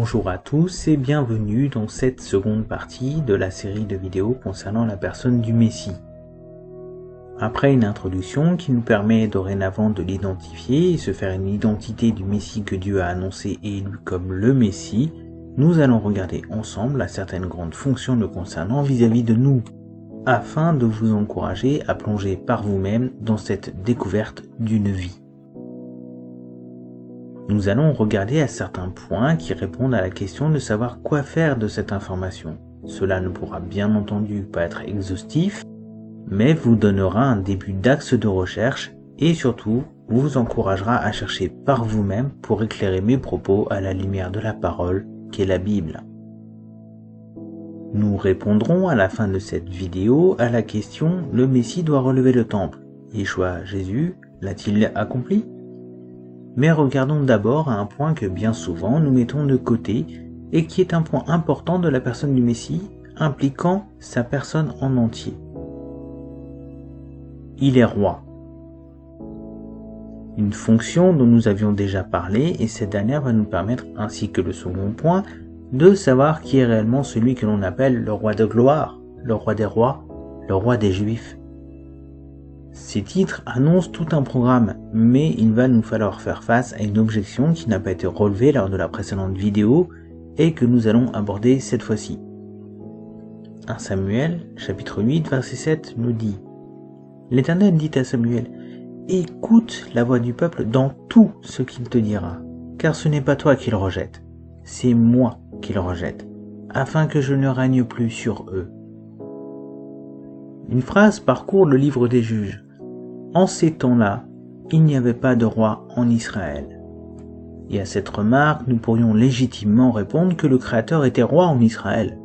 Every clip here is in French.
Bonjour à tous et bienvenue dans cette seconde partie de la série de vidéos concernant la personne du Messie. Après une introduction qui nous permet dorénavant de l'identifier et se faire une identité du Messie que Dieu a annoncé et élu comme le Messie, nous allons regarder ensemble à certaines grandes fonctions le concernant vis-à-vis de nous, afin de vous encourager à plonger par vous-même dans cette découverte d'une vie. Nous allons regarder à certains points qui répondent à la question de savoir quoi faire de cette information. Cela ne pourra bien entendu pas être exhaustif, mais vous donnera un début d'axe de recherche et surtout vous encouragera à chercher par vous-même pour éclairer mes propos à la lumière de la parole qu'est la Bible. Nous répondrons à la fin de cette vidéo à la question « Le Messie doit relever le temple. Yeshua, Jésus, l'a-t-il accompli ?» Mais regardons d'abord à un point que bien souvent nous mettons de côté et qui est un point important de la personne du Messie, impliquant sa personne en entier. Il est roi. Une fonction dont nous avions déjà parlé et cette dernière va nous permettre, ainsi que le second point, de savoir qui est réellement celui que l'on appelle le roi de gloire, le roi des rois, le roi des Juifs. Ces titres annoncent tout un programme, mais il va nous falloir faire face à une objection qui n'a pas été relevée lors de la précédente vidéo et que nous allons aborder cette fois-ci. 1 Samuel, chapitre 8, verset 7 nous dit « L'Éternel dit à Samuel, « Écoute la voix du peuple dans tout ce qu'il te dira, car ce n'est pas toi qu'il rejette, c'est moi qu'il rejette, afin que je ne règne plus sur eux. » Une phrase parcourt le livre des Juges. En ces temps-là, il n'y avait pas de roi en Israël. Et à cette remarque, nous pourrions légitimement répondre que le Créateur était roi en Israël.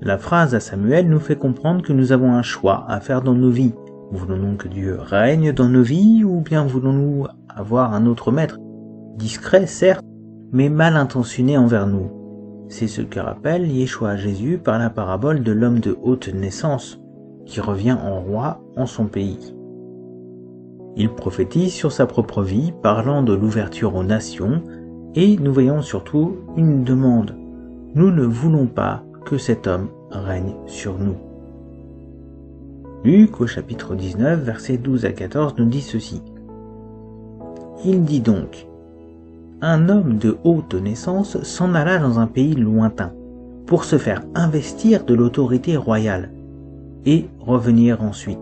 La phrase à Samuel nous fait comprendre que nous avons un choix à faire dans nos vies. Voulons-nous que Dieu règne dans nos vies ou bien voulons-nous avoir un autre maître, discret certes, mais mal intentionné envers nous? C'est ce que rappelle Yeshua Jésus par la parabole de l'homme de haute naissance, qui revient en roi en son pays. Il prophétise sur sa propre vie, parlant de l'ouverture aux nations, et nous voyons surtout une demande. Nous ne voulons pas que cet homme règne sur nous. Luc, au chapitre 19, versets 12 à 14, nous dit ceci. Il dit donc, « Un homme de haute naissance s'en alla dans un pays lointain, pour se faire investir de l'autorité royale, et revenir ensuite.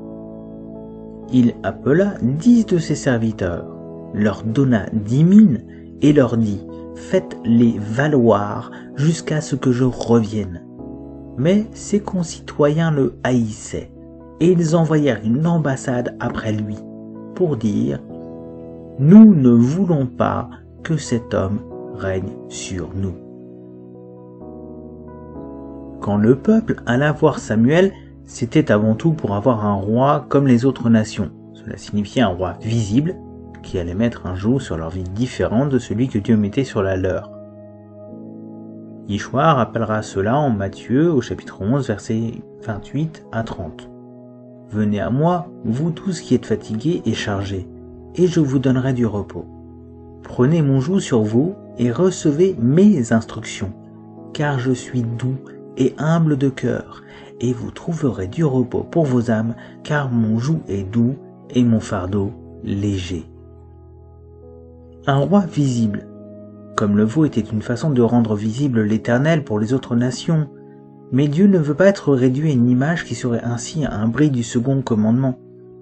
Il appela 10 de ses serviteurs, leur donna 10 mines et leur dit « Faites-les valoir jusqu'à ce que je revienne. » Mais ses concitoyens le haïssaient, et ils envoyèrent une ambassade après lui, pour dire « Nous ne voulons pas que cet homme règne sur nous. » Quand le peuple alla voir Samuel, c'était avant tout pour avoir un roi comme les autres nations. Cela signifiait un roi visible, qui allait mettre un joug sur leur vie différente de celui que Dieu mettait sur la leur. Yeshua rappellera cela en Matthieu au chapitre 11, versets 28 à 30. « Venez à moi, vous tous qui êtes fatigués et chargés, et je vous donnerai du repos. Prenez mon joug sur vous et recevez mes instructions, car je suis doux et humble de cœur, et vous trouverez du repos pour vos âmes, car mon joug est doux et mon fardeau léger. » Un roi visible, comme le veau était une façon de rendre visible l'Éternel pour les autres nations, mais Dieu ne veut pas être réduit à une image qui serait ainsi un bris du second commandement.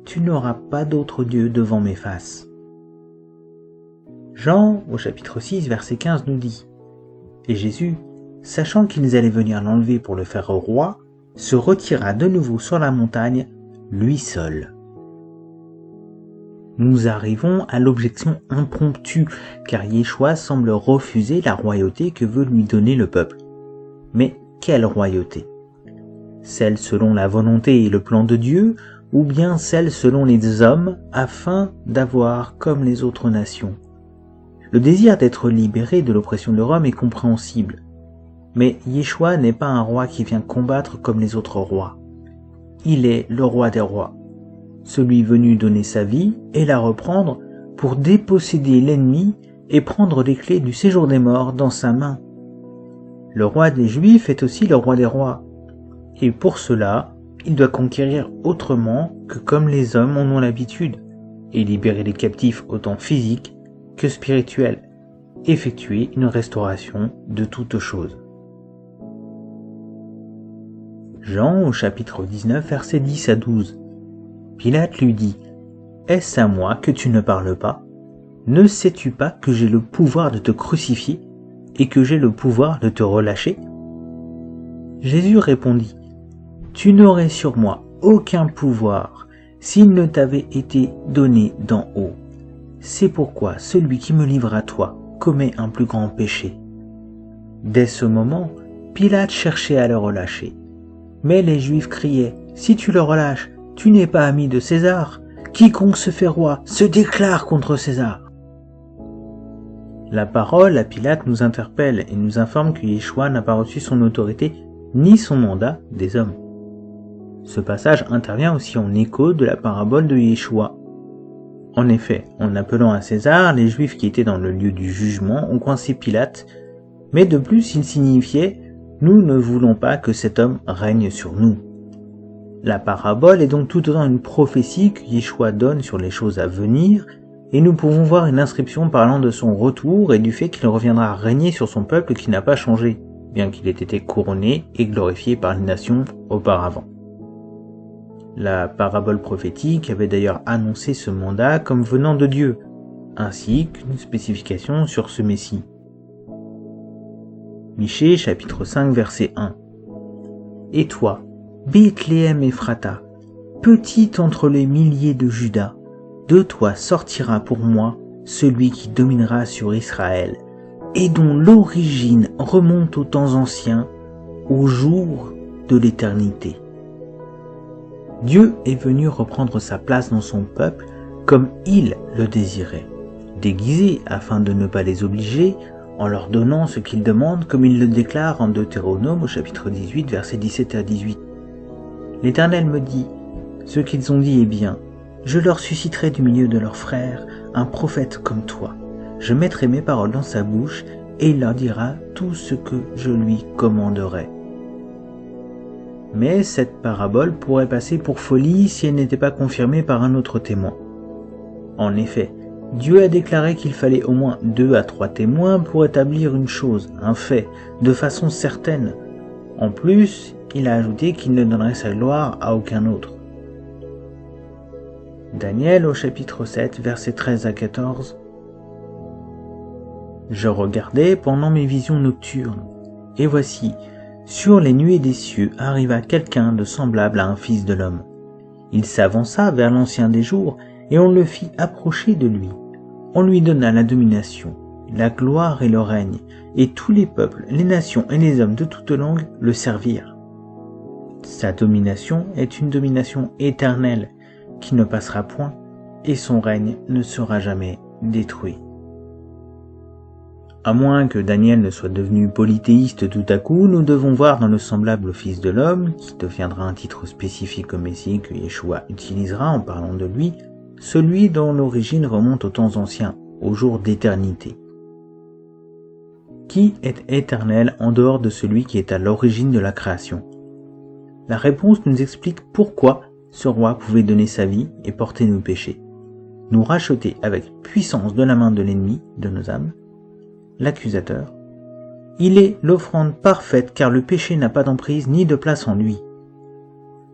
Tu n'auras pas d'autre Dieu devant mes faces. Jean, au chapitre 6, verset 15, nous dit « Et Jésus, sachant qu'ils allaient venir l'enlever pour le faire roi, se retira de nouveau sur la montagne, lui seul. » Nous arrivons à l'objection impromptue, car Yeshua semble refuser la royauté que veut lui donner le peuple. Mais quelle royauté? Celle selon la volonté et le plan de Dieu, ou bien celle selon les hommes, afin d'avoir comme les autres nations? Le désir d'être libéré de l'oppression de Rome est compréhensible. Mais Yeshua n'est pas un roi qui vient combattre comme les autres rois. Il est le roi des rois, celui venu donner sa vie et la reprendre pour déposséder l'ennemi et prendre les clés du séjour des morts dans sa main. Le roi des Juifs est aussi le roi des rois. Et pour cela, il doit conquérir autrement que comme les hommes en ont l'habitude, et libérer les captifs autant physiques que spirituels, effectuer une restauration de toutes choses. Jean au chapitre 19, versets 10 à 12. Pilate lui dit : « Est-ce à moi que tu ne parles pas ? Ne sais-tu pas que j'ai le pouvoir de te crucifier et que j'ai le pouvoir de te relâcher ? » Jésus répondit : « Tu n'aurais sur moi aucun pouvoir s'il ne t'avait été donné d'en haut. C'est pourquoi celui qui me livre à toi commet un plus grand péché. » Dès ce moment, Pilate cherchait à le relâcher. Mais les Juifs criaient : « Si tu le relâches, tu n'es pas ami de César. Quiconque se fait roi se déclare contre César. » La parole à Pilate nous interpelle et nous informe que Yeshua n'a pas reçu son autorité ni son mandat des hommes. Ce passage intervient aussi en écho de la parabole de Yeshua. En effet, en appelant à César, les Juifs qui étaient dans le lieu du jugement ont coincé Pilate, mais de plus il signifiait « Nous ne voulons pas que cet homme règne sur nous ». La parabole est donc tout autant une prophétie que Yeshua donne sur les choses à venir, et nous pouvons voir une inscription parlant de son retour et du fait qu'il reviendra régner sur son peuple qui n'a pas changé, bien qu'il ait été couronné et glorifié par les nations auparavant. La parabole prophétique avait d'ailleurs annoncé ce mandat comme venant de Dieu, ainsi qu'une spécification sur ce Messie. Michée chapitre 5 verset 1. « Et toi, Bethléem Ephrata, petite entre les milliers de Juda, de toi sortira pour moi celui qui dominera sur Israël, et dont l'origine remonte aux temps anciens, au jour de l'éternité. » Dieu est venu reprendre sa place dans son peuple comme il le désirait, déguisé afin de ne pas les obliger, en leur donnant ce qu'ils demandent comme il le déclare en Deutéronome au chapitre 18, versets 17 à 18. L'Éternel me dit : « Ce qu'ils ont dit est bien. Je leur susciterai du milieu de leurs frères un prophète comme toi. Je mettrai mes paroles dans sa bouche et il leur dira tout ce que je lui commanderai. » Mais cette parabole pourrait passer pour folie si elle n'était pas confirmée par un autre témoin. En effet, Dieu a déclaré qu'il fallait au moins 2 à 3 témoins pour établir une chose, un fait, de façon certaine. En plus, il a ajouté qu'il ne donnerait sa gloire à aucun autre. Daniel au chapitre 7, versets 13 à 14. « Je regardais pendant mes visions nocturnes, et voici, sur les nuées des cieux arriva quelqu'un de semblable à un fils de l'homme. Il s'avança vers l'Ancien des jours, et on le fit approcher de lui. On lui donna la domination, la gloire et le règne, et tous les peuples, les nations et les hommes de toute langue le servirent. Sa domination est une domination éternelle, qui ne passera point, et son règne ne sera jamais détruit. » À moins que Daniel ne soit devenu polythéiste tout à coup, nous devons voir dans le semblable au Fils de l'homme, qui deviendra un titre spécifique au Messie que Yeshua utilisera en parlant de lui, celui dont l'origine remonte aux temps anciens, aux jours d'éternité. Qui est éternel en dehors de celui qui est à l'origine de la création ? La réponse nous explique pourquoi ce roi pouvait donner sa vie et porter nos péchés, nous racheter avec puissance de la main de l'ennemi de nos âmes, l'accusateur. Il est l'offrande parfaite car le péché n'a pas d'emprise ni de place en lui.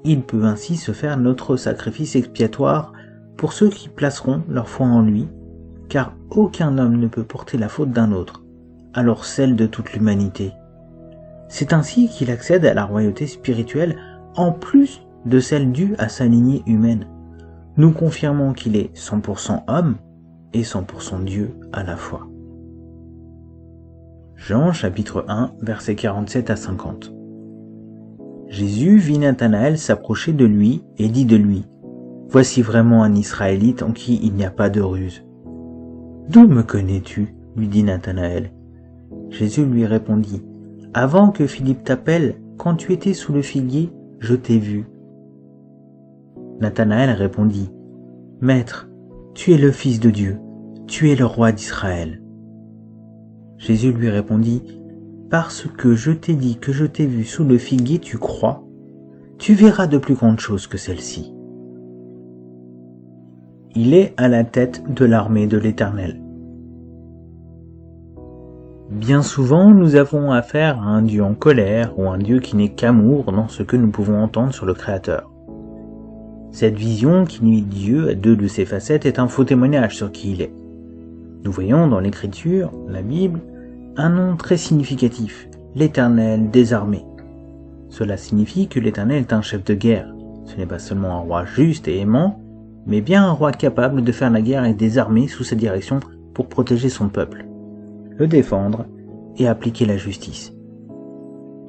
Il peut ainsi se faire notre sacrifice expiatoire pour ceux qui placeront leur foi en lui, car aucun homme ne peut porter la faute d'un autre, alors celle de toute l'humanité. C'est ainsi qu'il accède à la royauté spirituelle en plus de celle due à sa lignée humaine. Nous confirmons qu'il est 100% homme et 100% Dieu à la fois. Jean chapitre 1 versets 47 à 50. Jésus vit Nathanaël s'approcher de lui et dit de lui : « Voici vraiment un Israélite en qui il n'y a pas de ruse. »« D'où me connais-tu » lui dit Nathanaël. Jésus lui répondit : « Avant que Philippe t'appelle, quand tu étais sous le figuier, je t'ai vu. » Nathanaël répondit : « Maître, tu es le Fils de Dieu, tu es le roi d'Israël. » Jésus lui répondit : « parce que je t'ai dit que je t'ai vu sous le figuier, tu crois, tu verras de plus grandes choses que celles-ci. Il est à la tête de l'armée de l'Éternel. Bien souvent, nous avons affaire à un Dieu en colère ou un Dieu qui n'est qu'amour dans ce que nous pouvons entendre sur le Créateur. Cette vision qui nuit Dieu à deux de ses facettes est un faux témoignage sur qui il est. Nous voyons dans l'Écriture, la Bible, un nom très significatif, l'Éternel des armées. Cela signifie que l'Éternel est un chef de guerre. Ce n'est pas seulement un roi juste et aimant, mais bien un roi capable de faire la guerre et des armées sous sa direction pour protéger son peuple, le défendre et appliquer la justice.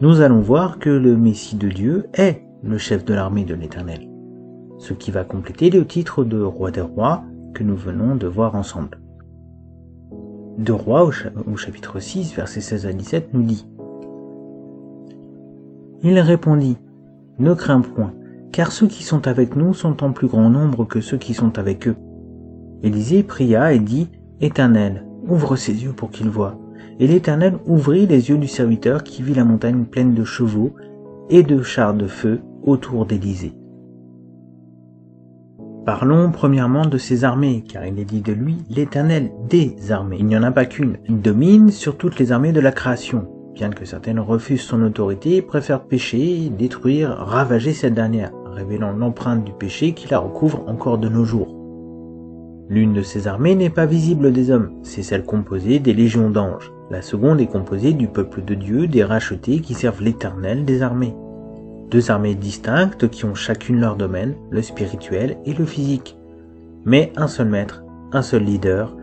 Nous allons voir que le Messie de Dieu est le chef de l'armée de l'Éternel, ce qui va compléter le titre de roi des rois que nous venons de voir ensemble. De Rois au chapitre 6, versets 16 à 17 nous dit: Il répondit: Ne crains point, car ceux qui sont avec nous sont en plus grand nombre que ceux qui sont avec eux. Élisée pria et dit: Éternel, ouvre ses yeux pour qu'il voie. Et l'Éternel ouvrit les yeux du serviteur qui vit la montagne pleine de chevaux et de chars de feu autour d'Élisée. Parlons premièrement de ses armées, car il est dit de lui l'Éternel des armées. Il n'y en a pas qu'une. Il domine sur toutes les armées de la création. Bien que certaines refusent son autorité, préfèrent pécher, détruire, ravager cette dernière, révélant l'empreinte du péché qui la recouvre encore de nos jours. L'une de ces armées n'est pas visible des hommes, c'est celle composée des légions d'anges. La seconde est composée du peuple de Dieu, des rachetés qui servent l'Éternel des armées. Deux armées distinctes qui ont chacune leur domaine, le spirituel et le physique. Mais un seul maître, un seul leader,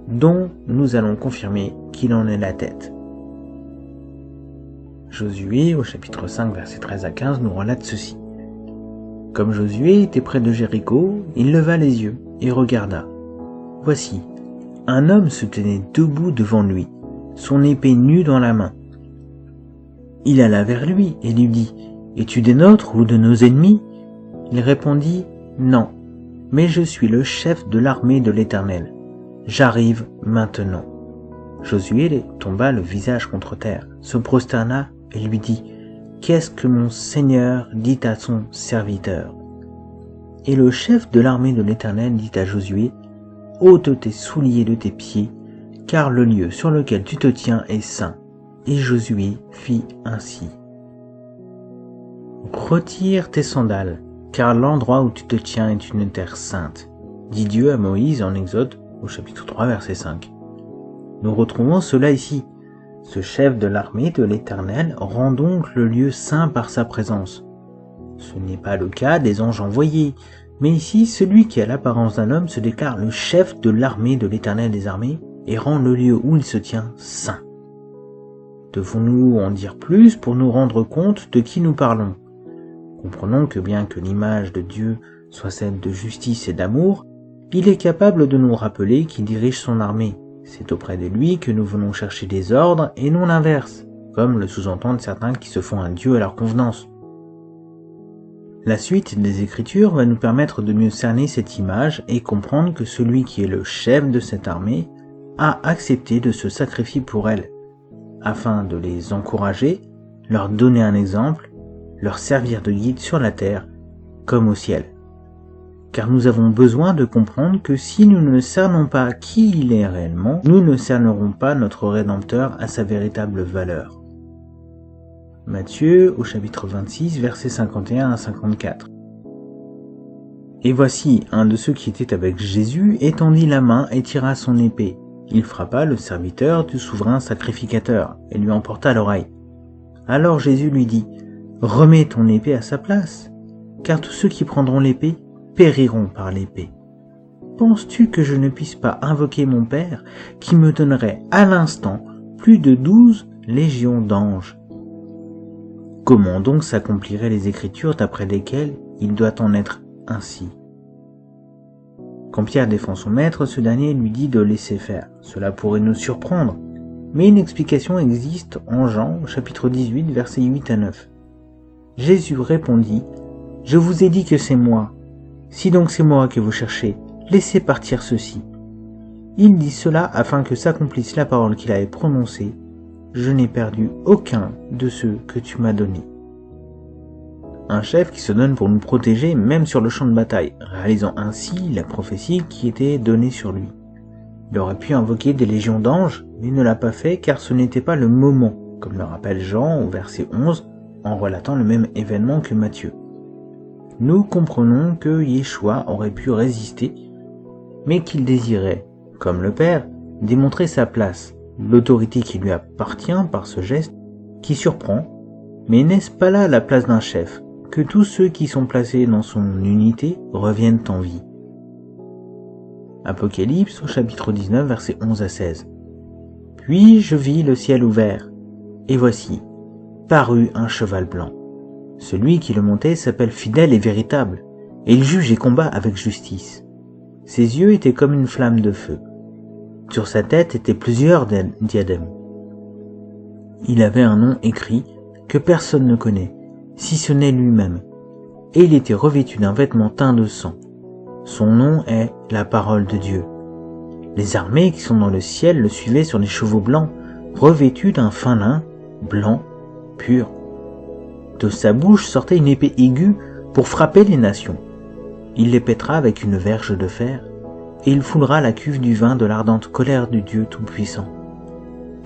dont nous allons confirmer qu'il en est la tête. Josué, au chapitre 5, versets 13 à 15, nous relate ceci. Comme Josué était près de Jéricho, il leva les yeux et regarda. Voici, un homme se tenait debout devant lui, son épée nue dans la main. Il alla vers lui et lui dit: Es-tu des nôtres ou de nos ennemis? Il répondit: Non, mais je suis le chef de l'armée de l'Éternel. J'arrive maintenant. Josué tomba le visage contre terre, se prosterna et lui dit: Qu'est-ce que mon Seigneur dit à son serviteur? Et le chef de l'armée de l'Éternel dit à Josué: Ôte tes souliers de tes pieds, car le lieu sur lequel tu te tiens est saint. Et Josué fit ainsi. Retire tes sandales, car l'endroit où tu te tiens est une terre sainte, dit Dieu à Moïse en Exode au chapitre 3 verset 5. Nous retrouvons cela ici. Ce chef de l'armée de l'Éternel rend donc le lieu saint par sa présence. Ce n'est pas le cas des anges envoyés, mais ici celui qui a l'apparence d'un homme se déclare le chef de l'armée de l'Éternel des armées et rend le lieu où il se tient saint. Devons-nous en dire plus pour nous rendre compte de qui nous parlons? Comprenons que bien que l'image de Dieu soit celle de justice et d'amour, il est capable de nous rappeler qu'il dirige son armée. C'est auprès de lui que nous venons chercher des ordres et non l'inverse, comme le sous-entendent certains qui se font un Dieu à leur convenance. La suite des Écritures va nous permettre de mieux cerner cette image et comprendre que celui qui est le chef de cette armée a accepté de se sacrifier pour elle, afin de les encourager, leur donner un exemple, leur servir de guide sur la terre comme au ciel. Car nous avons besoin de comprendre que si nous ne cernons pas qui il est réellement, nous ne cernerons pas notre Rédempteur à sa véritable valeur. Matthieu au chapitre 26, versets 51 à 54. Et voici, un de ceux qui étaient avec Jésus étendit la main et tira son épée. Il frappa le serviteur du souverain sacrificateur et lui emporta l'oreille. Alors Jésus lui dit: Remets ton épée à sa place, car tous ceux qui prendront l'épée périront par l'épée. Penses-tu que je ne puisse pas invoquer mon Père, qui me donnerait à l'instant plus de 12 légions d'anges? Comment donc s'accompliraient les Écritures d'après lesquelles il doit en être ainsi? Quand Pierre défend son maître, ce dernier lui dit de laisser faire. Cela pourrait nous surprendre, mais une explication existe en Jean, chapitre 18, versets 8 à 9. Jésus répondit: Je vous ai dit que c'est moi. Si donc c'est moi que vous cherchez, laissez partir ceux-ci. Il dit cela afin que s'accomplisse la parole qu'il avait prononcée: je n'ai perdu aucun de ceux que tu m'as donnés. Un chef qui se donne pour nous protéger même sur le champ de bataille, réalisant ainsi la prophétie qui était donnée sur lui. Il aurait pu invoquer des légions d'anges, mais ne l'a pas fait car ce n'était pas le moment, comme le rappelle Jean au verset 11, en relatant le même événement que Matthieu. Nous comprenons que Yeshua aurait pu résister, mais qu'il désirait, comme le Père, démontrer sa place, l'autorité qui lui appartient par ce geste qui surprend, mais n'est-ce pas là la place d'un chef, que tous ceux qui sont placés dans son unité reviennent en vie. Apocalypse au chapitre 19, versets 11 à 16. Puis je vis le ciel ouvert, et voici, parut un cheval blanc. Celui qui le montait s'appelle fidèle et véritable, et il juge et combat avec justice. Ses yeux étaient comme une flamme de feu. Sur sa tête étaient plusieurs diadèmes. Il avait un nom écrit que personne ne connaît, si ce n'est lui-même, et il était revêtu d'un vêtement teint de sang. Son nom est la parole de Dieu. Les armées qui sont dans le ciel le suivaient sur des chevaux blancs, revêtus d'un fin lin, blanc, pur. De sa bouche sortait une épée aiguë pour frapper les nations. Il les pètera avec une verge de fer, et il foulera la cuve du vin de l'ardente colère du Dieu Tout-Puissant.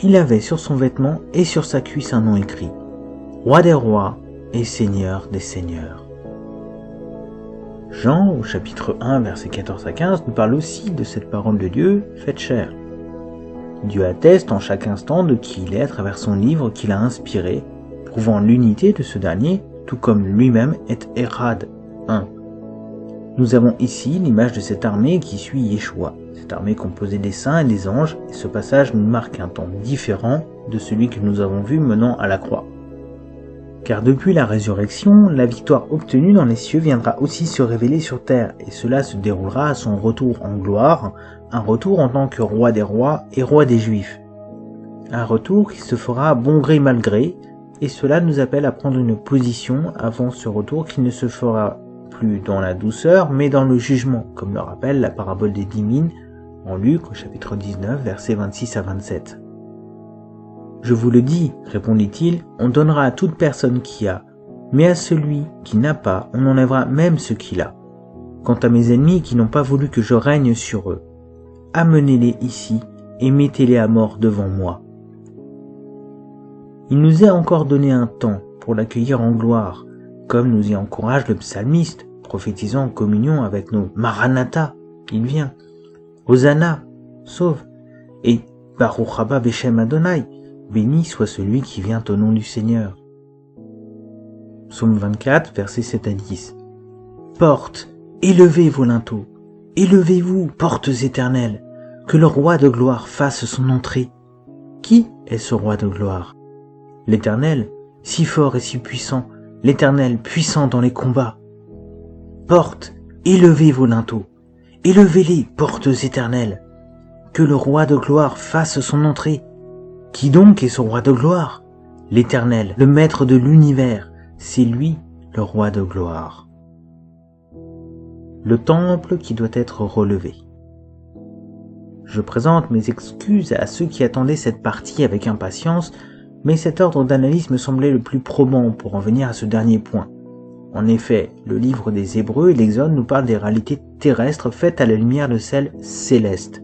Il avait sur son vêtement et sur sa cuisse un nom écrit, Roi des rois et Seigneur des seigneurs. Jean, au chapitre 1, versets 14 à 15, nous parle aussi de cette parole de Dieu faite chair. Dieu atteste en chaque instant de qui il est à travers son livre qu'il a inspiré, prouvant l'unité de ce dernier, tout comme lui-même est Erad, un. Nous avons ici l'image de cette armée qui suit Yeshua, cette armée composée des saints et des anges, et ce passage nous marque un temps différent de celui que nous avons vu menant à la croix. Car depuis la résurrection, la victoire obtenue dans les cieux viendra aussi se révéler sur terre, et cela se déroulera à son retour en gloire, un retour en tant que roi des rois et roi des Juifs. Un retour qui se fera à bon gré mal gré, et cela nous appelle à prendre une position avant ce retour qui ne se fera plus dans la douceur, mais dans le jugement, comme le rappelle la parabole des 10 mines en Luc au chapitre 19, versets 26 à 27. Je vous le dis, répondit-il, on donnera à toute personne qui a, mais à celui qui n'a pas, on enlèvera même ce qu'il a. Quant à mes ennemis qui n'ont pas voulu que je règne sur eux, amenez-les ici et mettez-les à mort devant moi. Il nous est encore donné un temps pour l'accueillir en gloire, comme nous y encourage le psalmiste, prophétisant en communion avec nos Maranatha, il vient, Hosanna, sauve, et Baruch haba Beshem Adonai, béni soit celui qui vient au nom du Seigneur. Psaume 24, versets 7 à 10. Portes, élevez vos linteaux, élevez-vous, portes éternelles, que le roi de gloire fasse son entrée. Qui est ce roi de gloire? L'Éternel, si fort et si puissant, l'Éternel puissant dans les combats. Portes, élevez vos linteaux, élevez-les, portes éternelles, que le roi de gloire fasse son entrée. Qui donc est ce roi de gloire? L'Éternel, le maître de l'univers, c'est lui le roi de gloire. Le temple qui doit être relevé. Je présente mes excuses à ceux qui attendaient cette partie avec impatience, mais cet ordre d'analyse me semblait le plus probant pour en venir à ce dernier point. En effet, le livre des Hébreux et l'Exode nous parle des réalités terrestres faites à la lumière de celles célestes.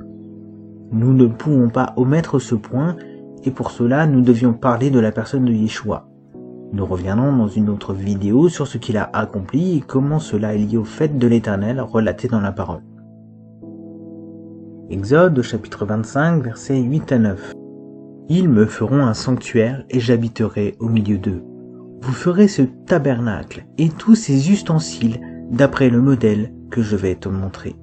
Nous ne pouvons pas omettre ce point, et pour cela nous devions parler de la personne de Yeshua. Nous reviendrons dans une autre vidéo sur ce qu'il a accompli et comment cela est lié au fait de l'Éternel relaté dans la parole. Exode chapitre 25 versets 8 à 9. Ils me feront un sanctuaire et j'habiterai au milieu d'eux. Vous ferez ce tabernacle et tous ses ustensiles d'après le modèle que je vais te montrer.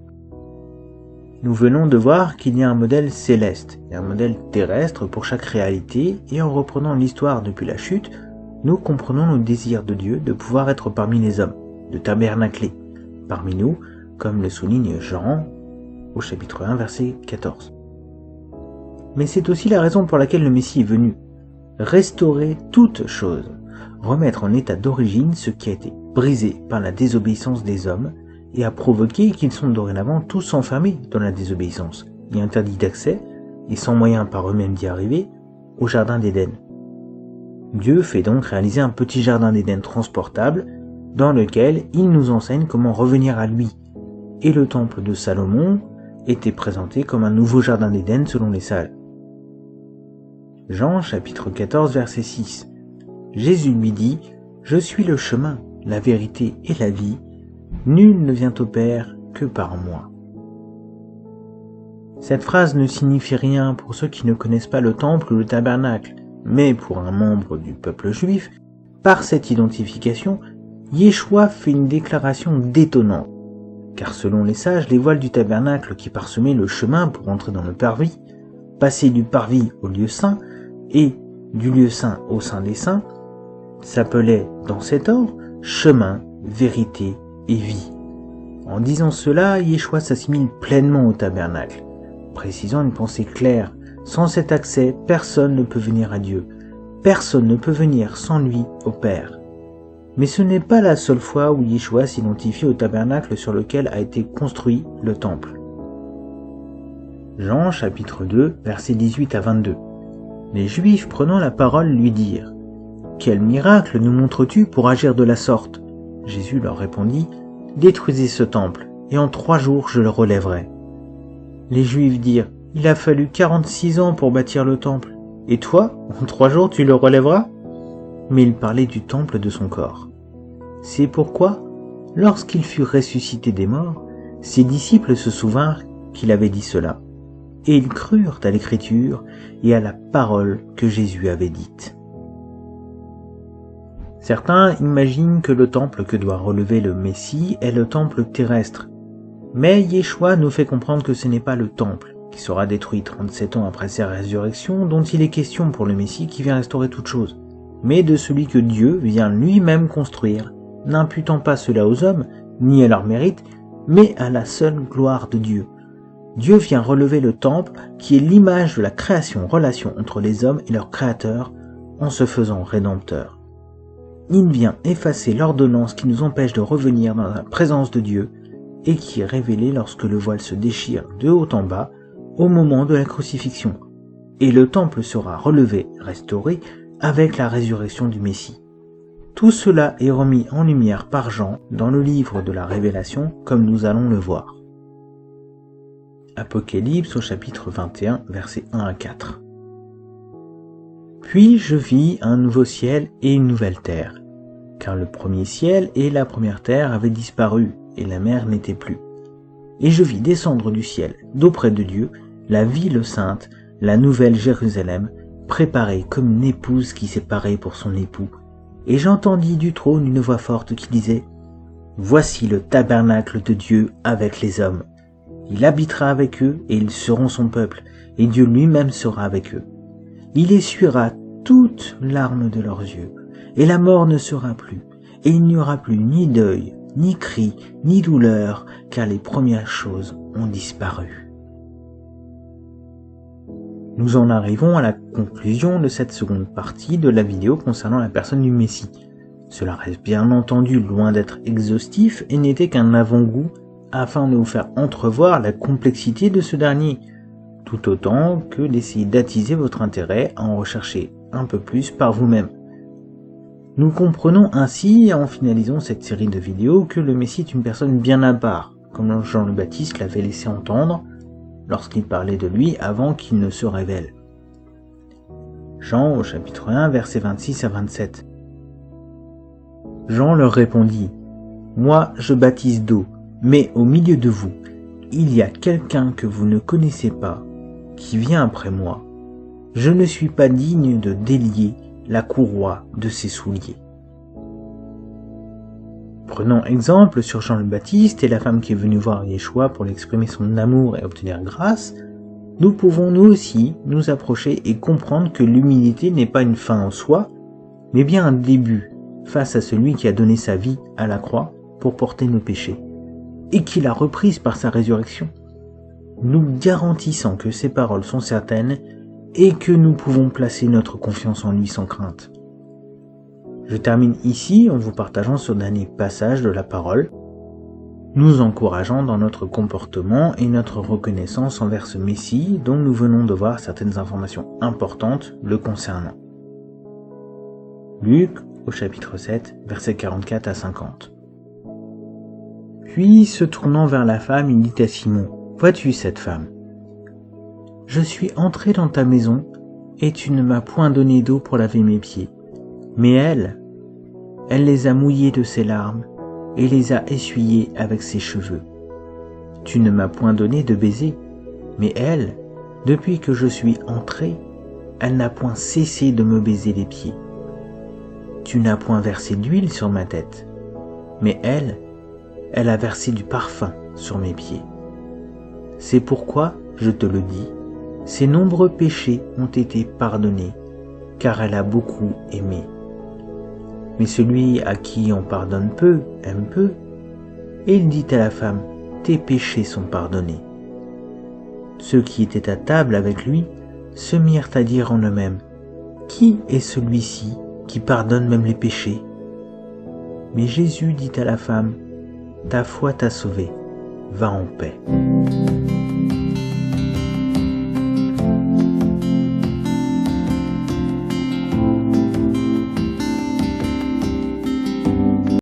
Nous venons de voir qu'il y a un modèle céleste et un modèle terrestre pour chaque réalité, et en reprenant l'histoire depuis la chute, nous comprenons le désir de Dieu de pouvoir être parmi les hommes, de tabernacler parmi nous, comme le souligne Jean au chapitre 1 verset 14. Mais c'est aussi la raison pour laquelle le Messie est venu, restaurer toute chose, remettre en état d'origine ce qui a été brisé par la désobéissance des hommes, et a provoqué qu'ils sont dorénavant tous enfermés dans la désobéissance, et interdits d'accès, et sans moyen par eux-mêmes d'y arriver, au jardin d'Éden. Dieu fait donc réaliser un petit jardin d'Éden transportable dans lequel il nous enseigne comment revenir à lui. Et le temple de Salomon était présenté comme un nouveau jardin d'Éden selon les sages. Jean chapitre 14 verset 6. Jésus lui dit « Je suis le chemin, la vérité et la vie. Nul ne vient au Père que par moi. » Cette phrase ne signifie rien pour ceux qui ne connaissent pas le temple ou le tabernacle, mais pour un membre du peuple juif, par cette identification, Yeshua fait une déclaration détonnante. Car selon les sages, les voiles du tabernacle qui parsemaient le chemin pour entrer dans le parvis, passer du parvis au lieu saint et du lieu saint au saint des saints, s'appelaient dans cet ordre chemin, vérité et vie. En disant cela, Yeshua s'assimile pleinement au tabernacle, précisant une pensée claire. Sans cet accès, personne ne peut venir à Dieu. Personne ne peut venir sans lui au Père. Mais ce n'est pas la seule fois où Yeshua s'identifie au tabernacle sur lequel a été construit le temple. Jean chapitre 2, versets 18 à 22. Les Juifs prenant la parole lui dirent « Quel miracle nous montres-tu pour agir de la sorte ?» Jésus leur répondit « Détruisez ce temple, et en 3 jours je le relèverai. » Les Juifs dirent « Il a fallu 46 ans pour bâtir le temple, et toi, en 3 jours tu le relèveras ?» Mais il parlait du temple de son corps. C'est pourquoi, lorsqu'il fut ressuscité des morts, ses disciples se souvinrent qu'il avait dit cela, et ils crurent à l'écriture et à la parole que Jésus avait dite. Certains imaginent que le temple que doit relever le Messie est le temple terrestre, mais Yeshua nous fait comprendre que ce n'est pas le temple qui sera détruit 37 ans après sa résurrection dont il est question pour le Messie qui vient restaurer toute chose, mais de celui que Dieu vient lui-même construire, n'imputant pas cela aux hommes, ni à leur mérite, mais à la seule gloire de Dieu. Dieu vient relever le temple qui est l'image de la création-relation entre les hommes et leur Créateur en se faisant rédempteur. Il vient effacer l'ordonnance qui nous empêche de revenir dans la présence de Dieu et qui est révélée lorsque le voile se déchire de haut en bas au moment de la crucifixion. Et le temple sera relevé, restauré, avec la résurrection du Messie. Tout cela est remis en lumière par Jean dans le livre de la Révélation, comme nous allons le voir. Apocalypse au chapitre 21, versets 1 à 4. Puis je vis un nouveau ciel et une nouvelle terre, car le premier ciel et la première terre avaient disparu, et la mer n'était plus. Et je vis descendre du ciel, d'auprès de Dieu, la ville sainte, la nouvelle Jérusalem, préparée comme une épouse qui s'est parée pour son époux. Et j'entendis du trône une voix forte qui disait « Voici le tabernacle de Dieu avec les hommes. Il habitera avec eux et ils seront son peuple, et Dieu lui-même sera avec eux. Il essuiera toute larme de leurs yeux, et la mort ne sera plus, et il n'y aura plus ni deuil, ni cri, ni douleur, car les premières choses ont disparu. » Nous en arrivons à la conclusion de cette seconde partie de la vidéo concernant la personne du Messie. Cela reste bien entendu loin d'être exhaustif et n'était qu'un avant-goût afin de vous faire entrevoir la complexité de ce dernier, tout autant que d'essayer d'attiser votre intérêt à en rechercher un peu plus par vous-même. Nous comprenons ainsi, en finalisant cette série de vidéos, que le Messie est une personne bien à part, comme Jean le Baptiste l'avait laissé entendre, lorsqu'il parlait de lui avant qu'il ne se révèle. Jean au chapitre 1, versets 26 à 27. Jean leur répondit, « Moi je baptise d'eau, mais au milieu de vous, il y a quelqu'un que vous ne connaissez pas, qui vient après moi. Je ne suis pas digne de délier la courroie de ses souliers. » Prenons exemple sur Jean le Baptiste et la femme qui est venue voir Yeshua pour lui exprimer son amour et obtenir grâce. Nous pouvons nous aussi nous approcher et comprendre que l'humilité n'est pas une fin en soi, mais bien un début face à celui qui a donné sa vie à la croix pour porter nos péchés, et qui l'a reprise par sa résurrection, nous garantissant que ces paroles sont certaines et que nous pouvons placer notre confiance en lui sans crainte. Je termine ici en vous partageant ce dernier passage de la parole. nous encourageant dans notre comportement et notre reconnaissance envers ce Messie dont nous venons de voir certaines informations importantes le concernant. Luc, au chapitre 7, versets 44 à 50. Puis, se tournant vers la femme, il dit à Simon, « Vois-tu cette femme ? Je suis entré dans ta maison, et tu ne m'as point donné d'eau pour laver mes pieds. Mais elle les a mouillés de ses larmes, et les a essuyés avec ses cheveux. Tu ne m'as point donné de baiser, mais elle, depuis que je suis entré, elle n'a point cessé de me baiser les pieds. Tu n'as point versé d'huile sur ma tête, mais elle a versé du parfum sur mes pieds. C'est pourquoi, je te le dis, ses nombreux péchés ont été pardonnés, car elle a beaucoup aimé. Mais celui à qui on pardonne peu, aime peu. Et il dit à la femme, tes péchés sont pardonnés. Ceux qui étaient à table avec lui se mirent à dire en eux-mêmes, qui est celui-ci qui pardonne même les péchés ? Mais Jésus dit à la femme, ta foi t'a sauvée, va en paix.